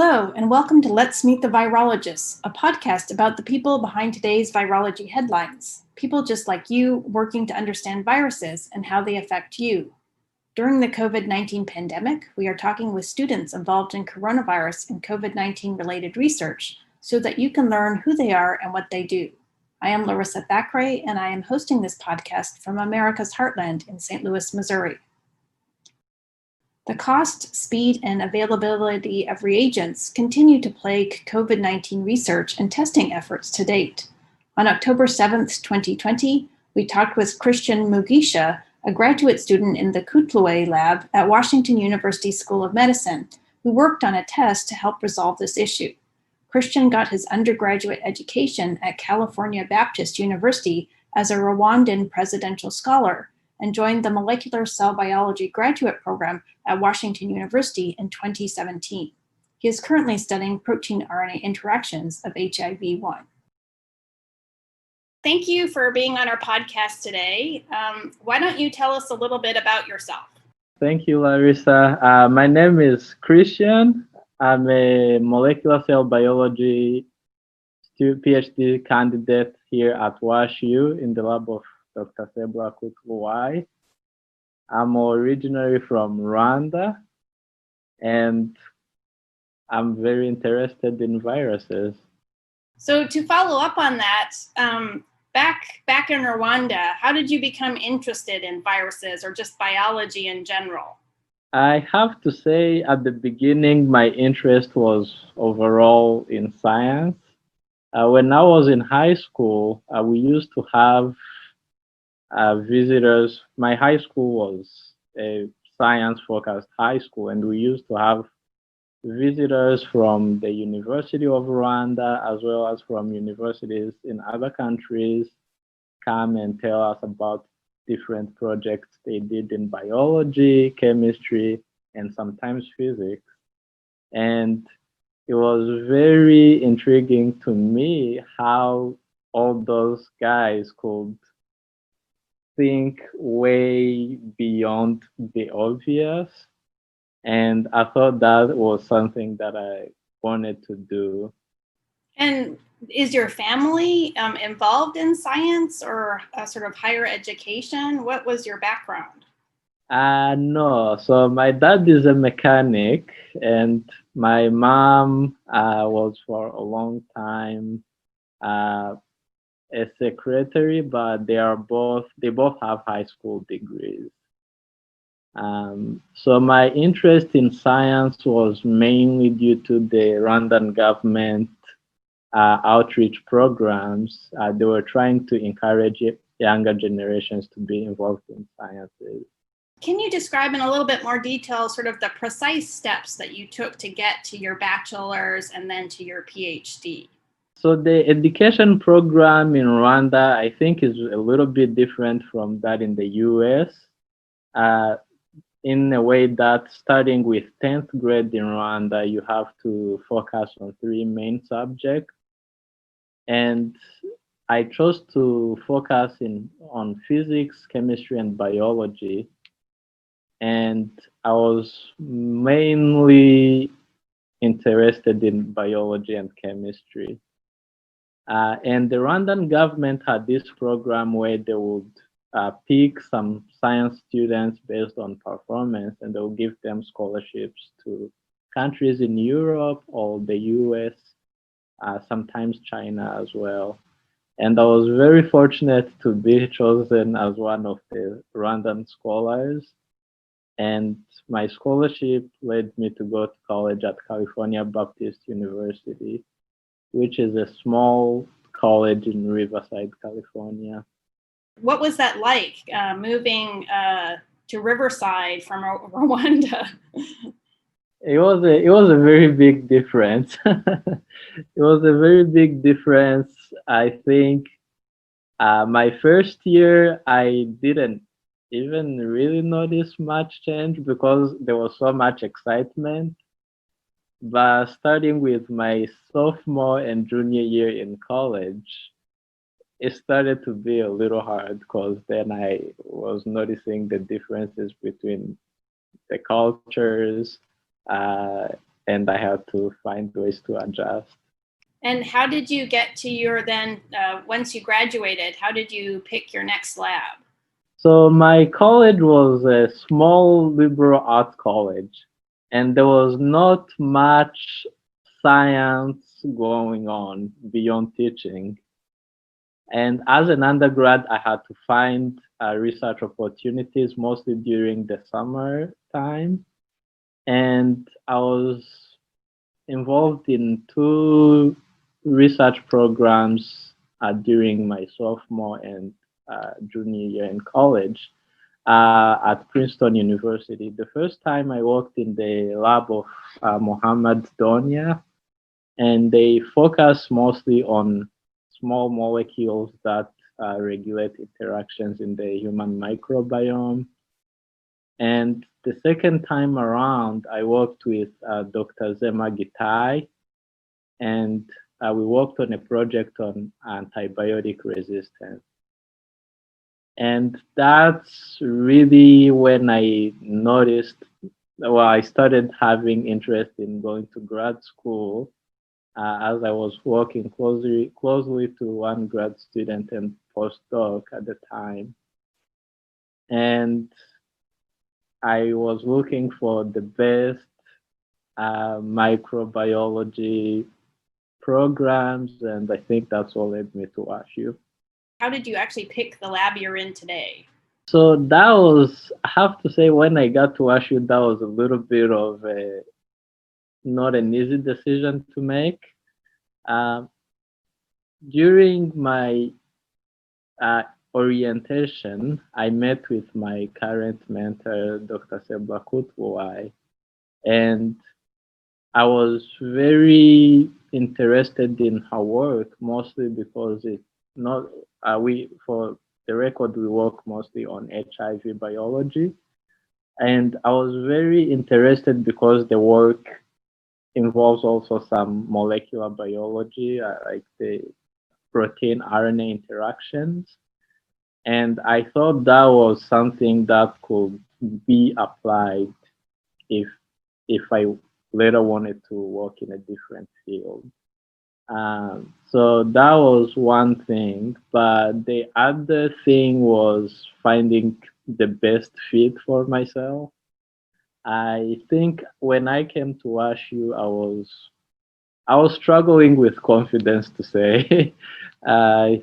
Hello, and welcome to Let's Meet the Virologists, a podcast about the people behind today's virology headlines. People just like you working to understand viruses and how they affect you. During the COVID-19 pandemic, we are talking with students involved in coronavirus and COVID-19 related research so that you can learn who they are and what they do. I am Larissa Thackeray, and I am hosting this podcast from America's Heartland in St. Louis, Missouri. The cost, speed, and availability of reagents continue to plague COVID-19 research and testing efforts to date. On October 7th, 2020, we talked with Christian Mugisha, a graduate student in the Kutluay lab at Washington University School of Medicine, who worked on a test to help resolve this issue. Christian got his undergraduate education at California Baptist University as a Rwandan presidential scholar, and joined the Molecular Cell Biology graduate program at Washington University in 2017. He is currently studying protein RNA interactions of HIV-1. Thank you for being on our podcast today. Why don't you tell us a little bit about yourself? Thank you, Larissa. My name is Christian. I'm a molecular cell biology PhD candidate here at WashU in the lab of Dr. Sebla Kutluay. I'm originally from Rwanda, and I'm very interested in viruses. So to follow up on that, back in Rwanda, how did you become interested in viruses or just biology in general? I have to say at the beginning, my interest was overall in science. When I was in high school, we used to have visitors. My high school was a science-focused high school, and we used to have visitors from the University of Rwanda as well as from universities in other countries come and tell us about different projects they did in biology, chemistry, and sometimes physics. And it was very intriguing to me how all those guys could think way beyond the obvious. And I thought that was something that I wanted to do. And is your family involved in science or sort of higher education? What was your background? No, so my dad is a mechanic, and my mom was for a long time a secretary, but they both have high school degrees. So my interest in science was mainly due to the Rwandan government outreach programs. They were trying to encourage younger generations to be involved in sciences. Can you describe in a little bit more detail sort of the precise steps that you took to get to your bachelor's and then to your PhD? So the education program in Rwanda, I think, is a little bit different from that in the US. In a way that starting with 10th grade in Rwanda, you have to focus on 3 main subjects. And I chose to focus on physics, chemistry, and biology. And I was mainly interested in biology and chemistry. And the Rwandan government had this program where they would pick some science students based on performance, and they would give them scholarships to countries in Europe or the US, sometimes China as well. And I was very fortunate to be chosen as one of the Rwandan scholars. And my scholarship led me to go to college at California Baptist University, which is a small college in Riverside, California. What was that like, moving to Riverside from Rwanda? It was a very big difference. It was a very big difference. I think my first year, I didn't even really notice much change because there was so much excitement. But starting with my sophomore and junior year in college, it started to be a little hard because then I was noticing the differences between the cultures and I had to find ways to adjust. And how did you get to your then, once you graduated, how did you pick your next lab? So my college was a small liberal arts college, and there was not much science going on beyond teaching. And as an undergrad, I had to find research opportunities mostly during the summer time. And I was involved in two research programs during my sophomore and junior year in college at Princeton University. The first time I worked in the lab of Mohammed Donia, and they focus mostly on small molecules that regulate interactions in the human microbiome. And the second time around, I worked with Dr. Zema Gitai, and we worked on a project on antibiotic resistance. And that's really when I noticed, well, I started having interest in going to grad school as I was working closely to one grad student and postdoc at the time. And I was looking for the best microbiology programs, and I think that's what led me to WashU. How did you actually pick the lab you're in today? So that was, I have to say, when I got to WashU, that was a little bit of not an easy decision to make. During my orientation, I met with my current mentor, Dr. Sebla Kutluwai, and I was very interested in her work, mostly because it's not, for the record, we work mostly on HIV biology. And I was very interested because the work involves also some molecular biology, like the protein RNA interactions. And I thought that was something that could be applied if I later wanted to work in a different field. So that was one thing, but the other thing was finding the best fit for myself. I think when I came to WashU, I was struggling with confidence to say. I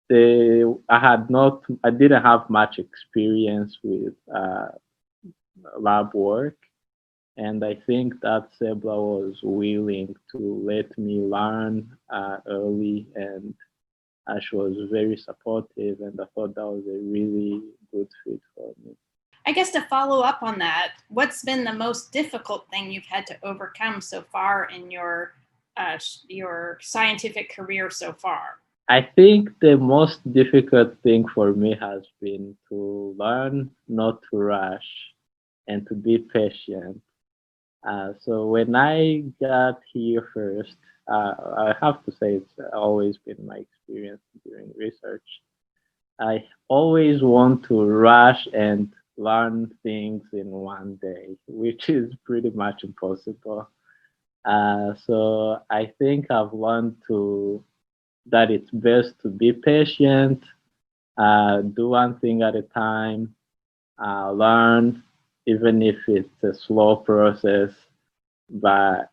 I didn't have much experience with lab work, and I think that Sebla was willing to let me learn early, and she was very supportive, and I thought that was a really good fit for me. I guess to follow up on that, what's been the most difficult thing you've had to overcome so far in your scientific career so far? I think the most difficult thing for me has been to learn not to rush and to be patient. So when I got here first, I have to say it's always been my experience during research. I always want to rush and learn things in one day, which is pretty much impossible. So I think I've learned that it's best to be patient, do one thing at a time, learn, even if it's a slow process, but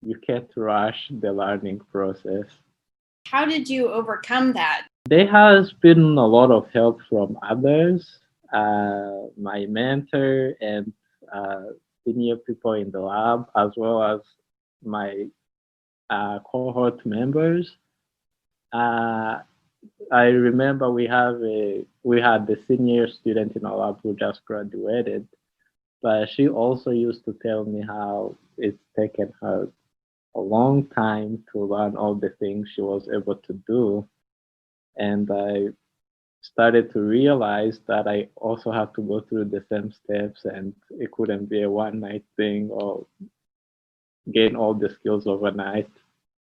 you can't rush the learning process. How did you overcome that? There has been a lot of help from others, my mentor and senior people in the lab, as well as my cohort members. I remember we had the senior student in our lab who just graduated, but she also used to tell me how it's taken her a long time to learn all the things she was able to do. And I started to realize that I also have to go through the same steps, and it couldn't be a one night thing or gain all the skills overnight.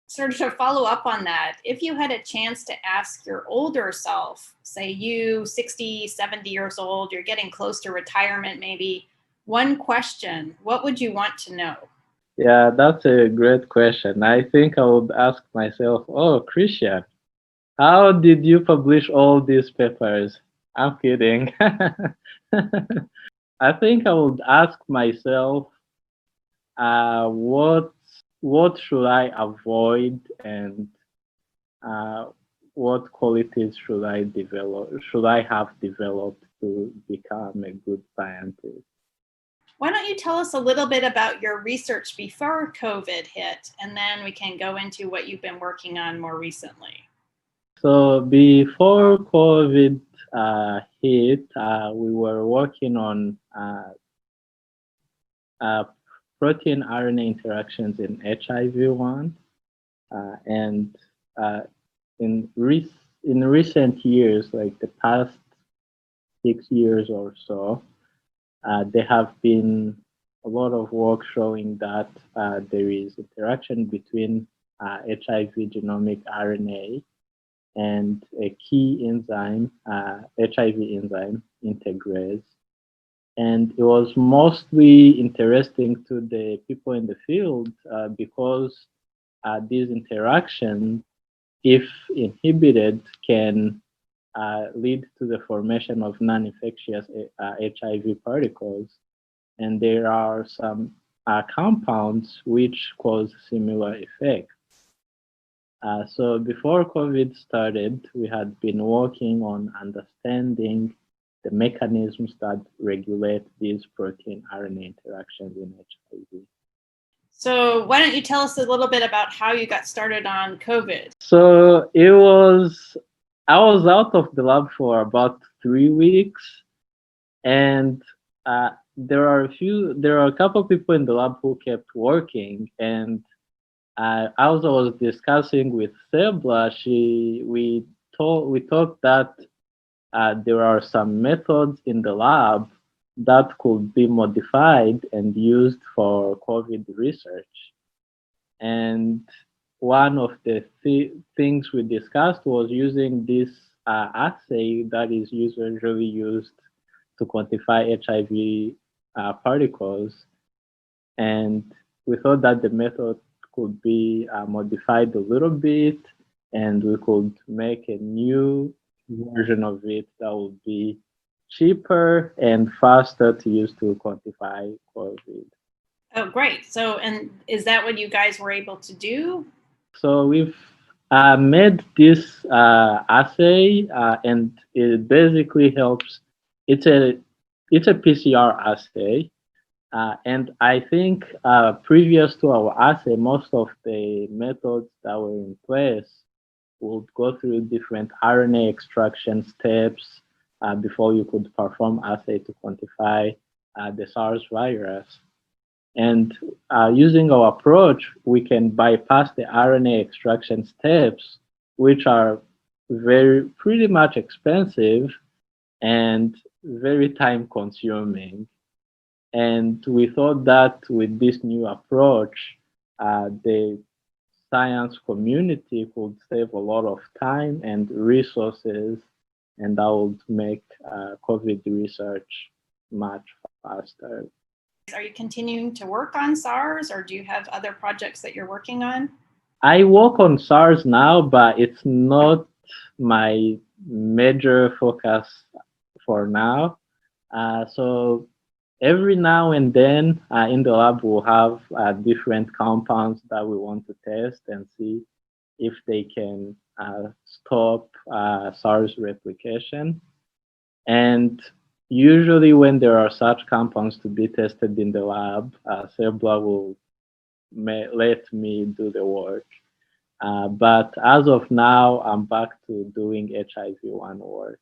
Sort of to follow up on that, if you had a chance to ask your older self, say you 60, 70 years old, you're getting close to retirement maybe, one question, what would you want to know? Yeah, that's a great question. I think I would ask myself, oh, Christian, how did you publish all these papers? I'm kidding. I think I would ask myself, uh, what what should I avoid, and uh, what qualities should I develop? Should I have developed to become a good scientist? Why don't you tell us a little bit about your research before COVID hit, and then we can go into what you've been working on more recently. So before COVID hit, we were working on uh, protein RNA interactions in HIV-1, and uh, in in recent years, like the past 6 years or so, there have been a lot of work showing that there is interaction between HIV genomic RNA and a key enzyme, HIV enzyme integrase. And it was mostly interesting to the people in the field because these interactions, if inhibited, can lead to the formation of non-infectious HIV particles. And there are some compounds which cause similar effects. So before COVID started, we had been working on understanding the mechanisms that regulate these protein RNA interactions in HIV. So, why don't you tell us a little bit about how you got started on COVID? So I was out of the lab for about 3 weeks, and there are a couple of people in the lab who kept working, and as I was discussing with Sebla, we thought that there are some methods in the lab that could be modified and used for COVID research. And one of the things we discussed was using this assay that is usually used to quantify HIV particles. And we thought that the method could be modified a little bit, and we could make a new version of it that would be cheaper and faster to use to quantify COVID. Oh, great. So, and is that what you guys were able to do? So we've made this assay, and it basically helps. It's a it's a PCR assay, and I think previous to our assay, most of the methods that were in place would go through different RNA extraction steps before you could perform assay to quantify the SARS virus. And using our approach, we can bypass the RNA extraction steps, which are pretty much expensive and very time consuming. And we thought that with this new approach, the science community could save a lot of time and resources, and that would make COVID research much faster. Are you continuing to work on SARS, or do you have other projects that you're working on? I work on SARS now, but it's not my major focus for now. So every now and then in the lab, we'll have different compounds that we want to test and see if they can stop SARS replication. And usually when there are such compounds to be tested in the lab, Sebla will let me do the work. But as of now, I'm back to doing HIV-1 work.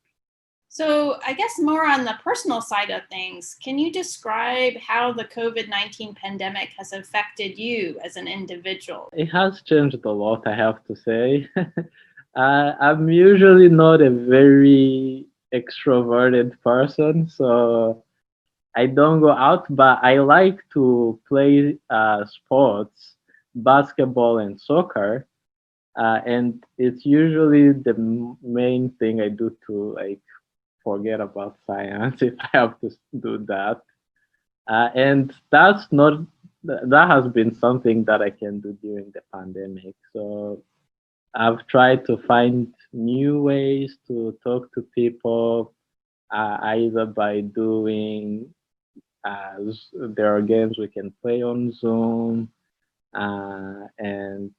So, I guess more on the personal side of things, can you describe how the COVID-19 pandemic has affected you as an individual? It has changed a lot, I have to say. I'm usually not a very extroverted person, so I don't go out, but I like to play sports, basketball and soccer. And it's usually the main thing I do to like forget about science if I have to do that. And that's not that has been something that I can do during the pandemic. So I've tried to find new ways to talk to people, either by doing, there are games we can play on Zoom, and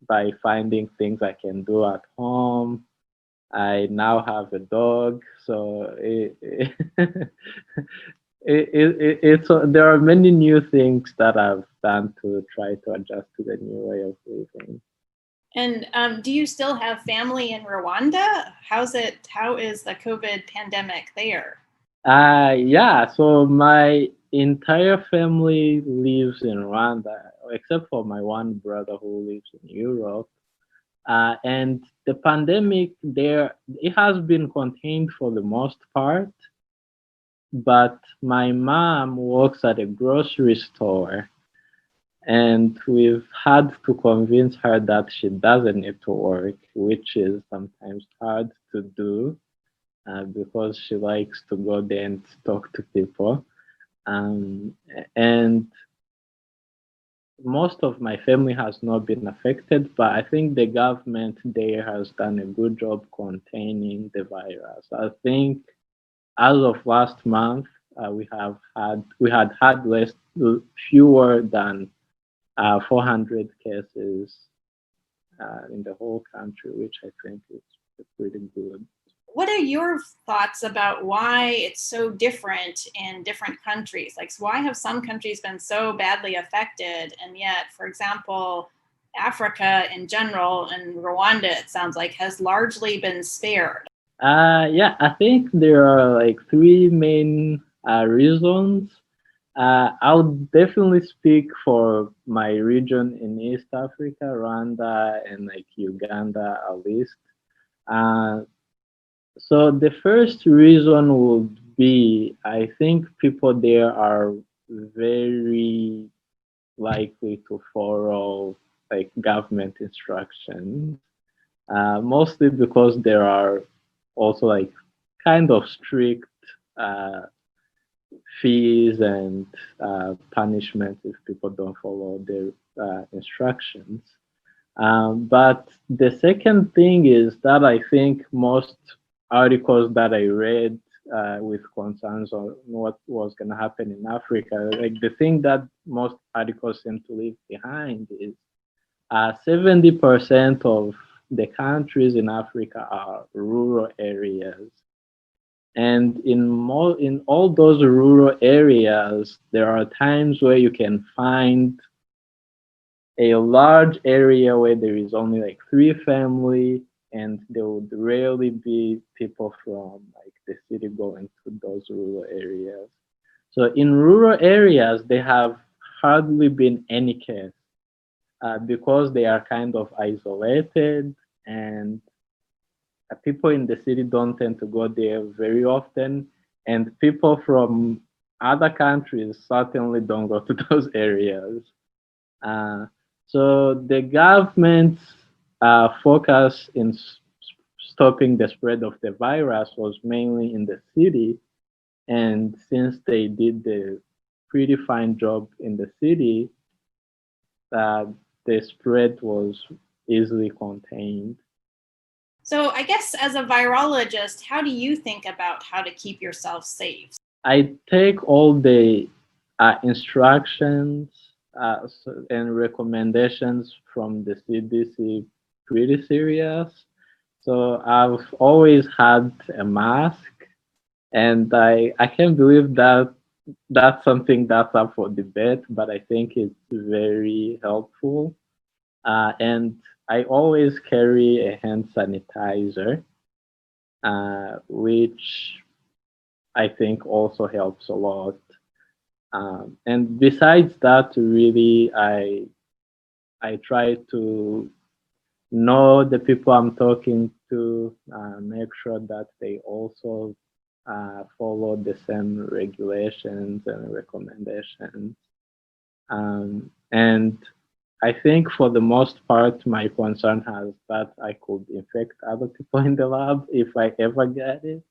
by finding things I can do at home. I now have a dog, so there are many new things that I've done to try to adjust to the new way of living. And do you still have family in Rwanda? How is the COVID pandemic there? Yeah, so my entire family lives in Rwanda, except for my one brother who lives in Europe. And the pandemic there, it has been contained for the most part, but my mom works at a grocery store, and we've had to convince her that she doesn't need to work, which is sometimes hard to do, because she likes to go there and talk to people. And most of my family has not been affected, but I think the government there has done a good job containing the virus. I think as of last month, we had fewer than 400 cases in the whole country, which I think is pretty good. What are your thoughts about why it's so different in different countries? Like, why have some countries been so badly affected, and yet, for example, Africa in general and Rwanda, it sounds like, has largely been spared? Yeah, I think there are like three main reasons. I'll definitely speak for my region in East Africa, Rwanda, and like Uganda at least. Uh, so the first reason would be, I think people there are very likely to follow like government instructions, mostly because there are also like kind of strict uh, fees and punishments if people don't follow their instructions. But the second thing is that I think most articles that I read with concerns on what was going to happen in Africa, like the thing that most articles seem to leave behind is 70% of the countries in Africa are rural areas. And in all those rural areas, there are times where you can find a large area where there is only like three family, and there would rarely be people from like the city going to those rural areas. So in rural areas, there have hardly been any case, because they are kind of isolated, and people in the city don't tend to go there very often, and people from other countries certainly don't go to those areas. Uh, so the government's focus in stopping the spread of the virus was mainly in the city, and since they did the pretty fine job in the city, uh, the spread was easily contained. So, I guess as a virologist, how do you think about how to keep yourself safe? I take all the instructions and recommendations from the CDC pretty serious. So I've always had a mask, and I can't believe that that's something that's up for debate, but I think it's very helpful. And I always carry a hand sanitizer, which I think also helps a lot. And besides that, really, I try to know the people I'm talking to, make sure that they also follow the same regulations and recommendations. And I think for the most part, my concern has that I could infect other people in the lab if I ever get it.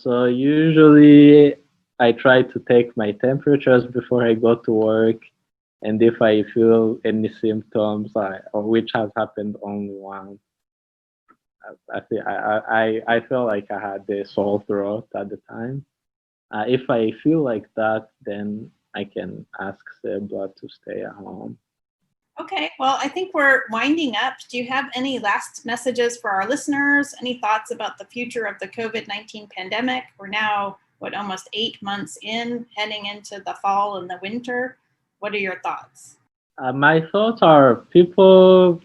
So usually I try to take my temperatures before I go to work, and if I feel any symptoms, or which has happened only once, I felt like I had a sore throat at the time. If I feel like that, then I can ask the blood to stay at home. Okay, well, I think we're winding up. Do you have any last messages for our listeners? Any thoughts about the future of the COVID-19 pandemic? We're now, almost 8 months in, heading into the fall and the winter. What are your thoughts? My thoughts are people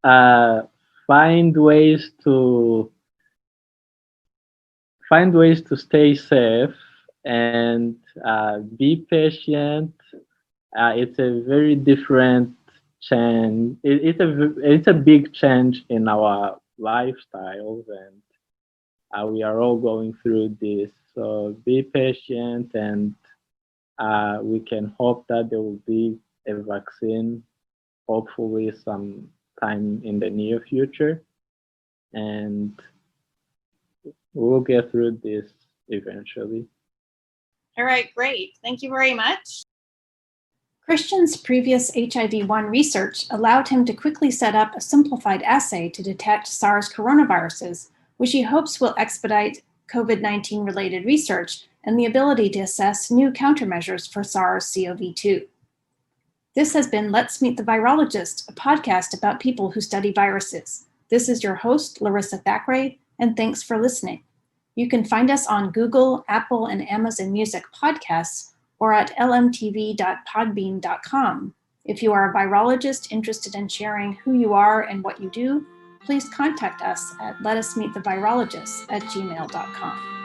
uh, find ways to stay safe and be patient. It's a very different change. It's a big change in our lifestyles, and we are all going through this. So be patient, and we can hope that there will be a vaccine, hopefully sometime in the near future, and we'll get through this eventually. All right, great. Thank you very much. Christian's previous HIV-1 research allowed him to quickly set up a simplified assay to detect SARS coronaviruses, which he hopes will expedite COVID-19 related research and the ability to assess new countermeasures for SARS-CoV-2. This has been Let's Meet the Virologist, a podcast about people who study viruses. This is your host, Larissa Thackeray, and thanks for listening. You can find us on Google, Apple, and Amazon Music podcasts or at lmtv.podbean.com. If you are a virologist interested in sharing who you are and what you do, please contact us at letusmeetthevirologist@gmail.com.